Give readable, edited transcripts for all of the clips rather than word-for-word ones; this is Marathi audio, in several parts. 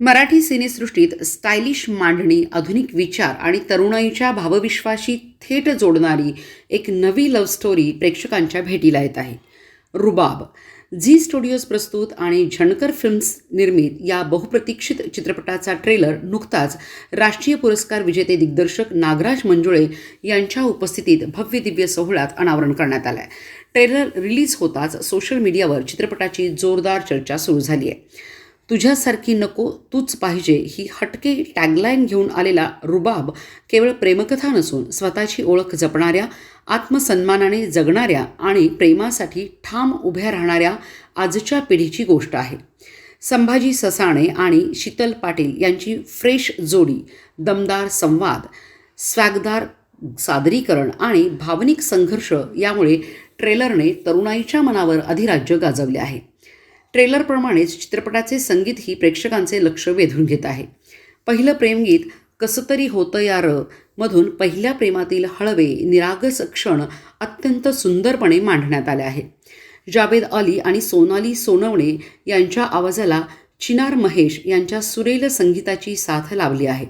मराठी सिनेसृष्टीत स्टायलिश मांडणी, आधुनिक विचार आणि तरुणाईच्या भावविश्वाशी थेट जोडणारी एक नवी लव्ह स्टोरी प्रेक्षकांच्या भेटीला येत आहे. रुबाब. झी स्टुडिओज प्रस्तुत आणि झणकर फिल्म्स निर्मित या बहुप्रतीक्षित चित्रपटाचा ट्रेलर नुकताच राष्ट्रीय पुरस्कार विजेते दिग्दर्शक नागराज मंजुळे यांच्या उपस्थितीत भव्य दिव्य सोहळ्यात अनावरण करण्यात आलं आहे. ट्रेलर रिलीज होताच सोशल मीडियावर चित्रपटाची जोरदार चर्चा सुरू झाली आहे. तुझ्यासारखी नको तूच पाहिजे ही हटके टॅगलाईन घेऊन आलेला रुबाब केवळ प्रेमकथा नसून स्वतःची ओळख जपणाऱ्या, आत्मसन्मानाने जगणाऱ्या आणि प्रेमासाठी ठाम उभ्या राहणाऱ्या आजच्या पिढीची गोष्ट आहे. संभाजी ससाणे आणि शीतल पाटील यांची फ्रेश जोडी, दमदार संवाद, स्वॅगदार सादरीकरण आणि भावनिक संघर्ष यामुळे ट्रेलरने तरुणाईच्या मनावर अधिराज्य गाजवले आहे. ट्रेलरप्रमाणेच चित्रपटाचे संगीतही प्रेक्षकांचे लक्ष वेधून घेत आहे. पहिलं प्रेमगीत कसं तरी होतं या र मधून पहिल्या प्रेमातील हळवे निरागस क्षण अत्यंत सुंदरपणे मांडण्यात आले आहे. जावेद अली आणि सोनाली सोनवणे यांच्या आवाजाला चिनार महेश यांच्या सुरेल संगीताची साथ लावली आहे.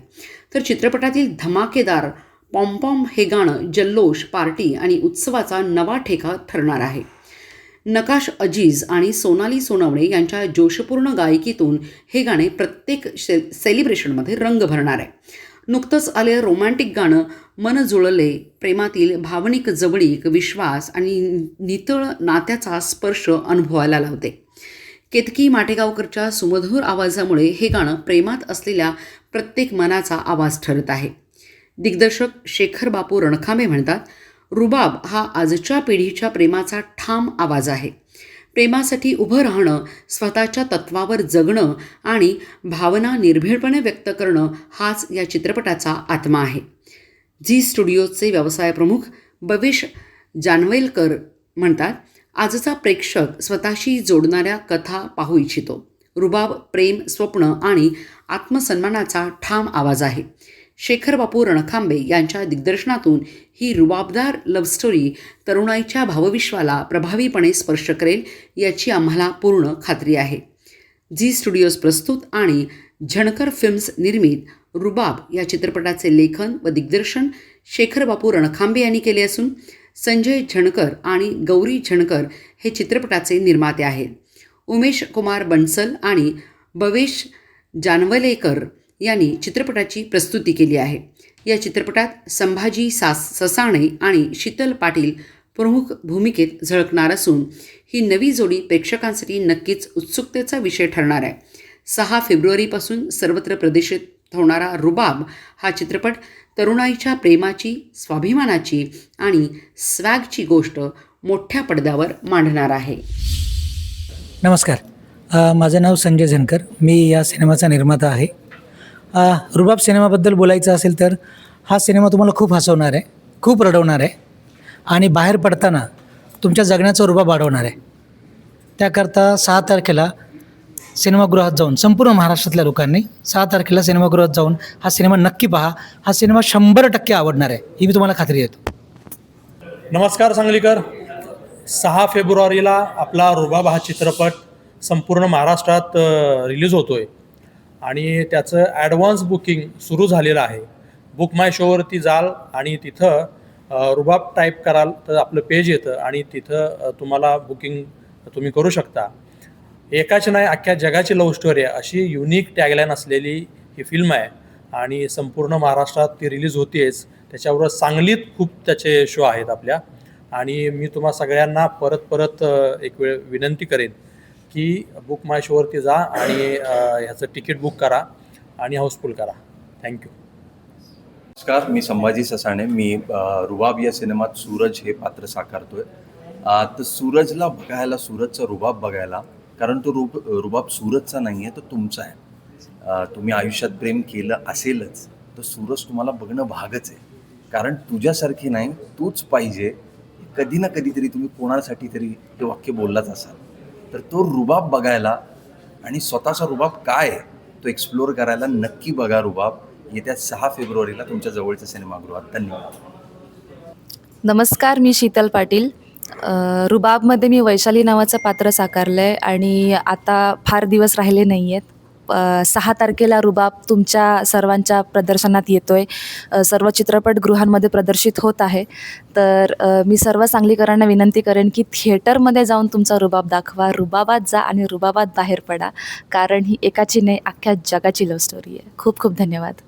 तर चित्रपटातील धमाकेदार पॉम्पॉम हे गाणं जल्लोष, पार्टी आणि उत्सवाचा नवा ठेका ठरणार आहे. नकाश अजीज आणि सोनाली सोनवणे यांच्या जोशपूर्ण गायकीतून हे गाणे प्रत्येक सेलिब्रेशनमध्ये रंग भरणार आहे. नुकतंच आलेलं रोमॅन्टिक गाणं मन जुळले प्रेमातील भावनिक जवळीक, विश्वास आणि नितळ नात्याचा स्पर्श अनुभवायला लावते. केतकी माटेगावकरच्या सुमधुर आवाजामुळे हे गाणं प्रेमात असलेल्या प्रत्येक मनाचा आवाज ठरत आहे. दिग्दर्शक शेखर बापू रणखांबे म्हणतात, रुबाब हा आजच्या पिढीच्या प्रेमाचा ठाम आवाज आहे. प्रेमासाठी उभं राहणं, स्वतःच्या तत्वावर जगणं आणि भावना निर्भीडपणे व्यक्त करणं हाच या चित्रपटाचा आत्मा आहे. झी स्टुडिओचे व्यवसाय प्रमुख भवेश जानवेलकर म्हणतात, आजचा प्रेक्षक स्वतःशी जोडणाऱ्या कथा पाहू इच्छितो. रुबाब प्रेम, स्वप्न आणि आत्मसन्मानाचा ठाम आवाज आहे. शेखर बापू रणखांबे यांच्या दिग्दर्शनातून ही रुबाबदार लव्ह स्टोरी तरुणाईच्या भावविश्वाला प्रभावीपणे स्पर्श करेल याची आम्हाला पूर्ण खात्री आहे. झी स्टुडिओज प्रस्तुत आणि झणकर फिल्म्स निर्मित रुबाब या चित्रपटाचे लेखन व दिग्दर्शन शेखर बापू रणखांबे यांनी केले असून संजय झणकर आणि गौरी झणकर हे चित्रपटाचे निर्माते आहेत. उमेश कुमार बन्सल आणि भवेश जानवलेकर यांनी चित्रपटाची प्रस्तुती केली आहे. या चित्रपटात संभाजी ससाणे आणि शीतल पाटील प्रमुख भूमिकेत झळकणार असून ही नवी जोडी प्रेक्षकांसाठी नक्कीच उत्सुकतेचा विषय ठरणार आहे. 6 फेब्रुवारीपासून सर्वत्र प्रदर्शित होणारा रुबाब हा चित्रपट तरुणाईच्या प्रेमाची, स्वाभिमानाची आणि स्वॅगची गोष्ट मोठ्या पडद्यावर मांडणार आहे. नमस्कार, माझं नाव संजय झणकर. मी या सिनेमाचा निर्माता आहे. रुबाब सिनेमाबद्दल बोलायचं असेल तर हा सिनेमा तुम्हाला खूप हसवणार आहे, खूप रडवणार आहे आणि बाहेर पडताना तुमच्या जगण्याचा रुबाब वाढवणार आहे. त्याकरता 6 तारखेला सिनेमागृहात जाऊन संपूर्ण महाराष्ट्रातल्या लोकांनी 6 तारखेला सिनेमागृहात जाऊन हा सिनेमा नक्की पहा. हा सिनेमा 100% आवडणार आहे, ही मी तुम्हाला खात्री देतो. नमस्कार सांगलीकर. 6 फेब्रुवारीला आपला रुबाब हा चित्रपट संपूर्ण महाराष्ट्रात रिलीज होतो आहे आणि त्याचं ॲडव्हान्स बुकिंग सुरू झालेलं आहे. बुक माय शोवरती जाल आणि तिथं रुबाब टाईप कराल तर आपलं पेज येतं आणि तिथं तुम्हाला बुकिंग तुम्ही करू शकता. एकाची नाही, अख्ख्या जगाची लव्ह स्टोरी आहे अशी युनिक टॅगलाईन असलेली ही फिल्म आहे आणि संपूर्ण महाराष्ट्रात ती रिलीज होतेच. त्याच्याबरोबर सांगलीत खूप त्याचे शो आहेत आपल्या. आणि मी तुम्हा सगळ्यांना परत एक वेळ विनंती करेन की बुक माय शोवरती जा आणि ह्याचं तिकीट बुक करा आणि हाऊसफुल करा. थँक्यू. नमस्कार, मी संभाजी ससाणे. मी रुबाब या सिनेमात सूरज हे पात्र साकारतोय. तर सूरजला बघायला, सूरजचा रुबाब बघायला, कारण तो रुबाब सूरजचा नाही आहे, तो तुमचा आहे. तुम्ही आयुष्यात प्रेम केलं असेलच तर सूरज तुम्हाला बघणं भागच आहे. कारण तुझ्यासारखी नाही तूच पाहिजे, कधी ना कधीतरी तुम्ही कोणासाठी तरी ते वाक्य बोललाच असाल. तर तो रुबाब बघायला आणि स्वतःचा रुबाब काय आहे तो एक्सप्लोअर करायला नक्की बघा रुबाब येत्या 6 फेब्रुवारीला तुमच्या जवळच्या सिनेमागृहात. धन्यवाद. नमस्कार, मी शीतल पाटील. रुबाबमध्ये मी वैशाली नावाचं पात्र साकारलं आहे आणि आता फार दिवस राहिले नाही आहेत. 6 तारखेला रुबाब तुमच्या सर्वांच्या प्रदर्शनात येतो आहे. सर्व चित्रपटगृहांमध्ये प्रदर्शित होत आहे. तर मी सर्व सांगलीकरांना विनंती करेन की थिएटरमध्ये जाऊन तुमचा रुबाब दाखवा, रुबाबात जा आणि रुबाबात बाहेर पडा, कारण ही एकाची नाही अख्ख्या जगाची लव्ह स्टोरी आहे. खूप खूप धन्यवाद.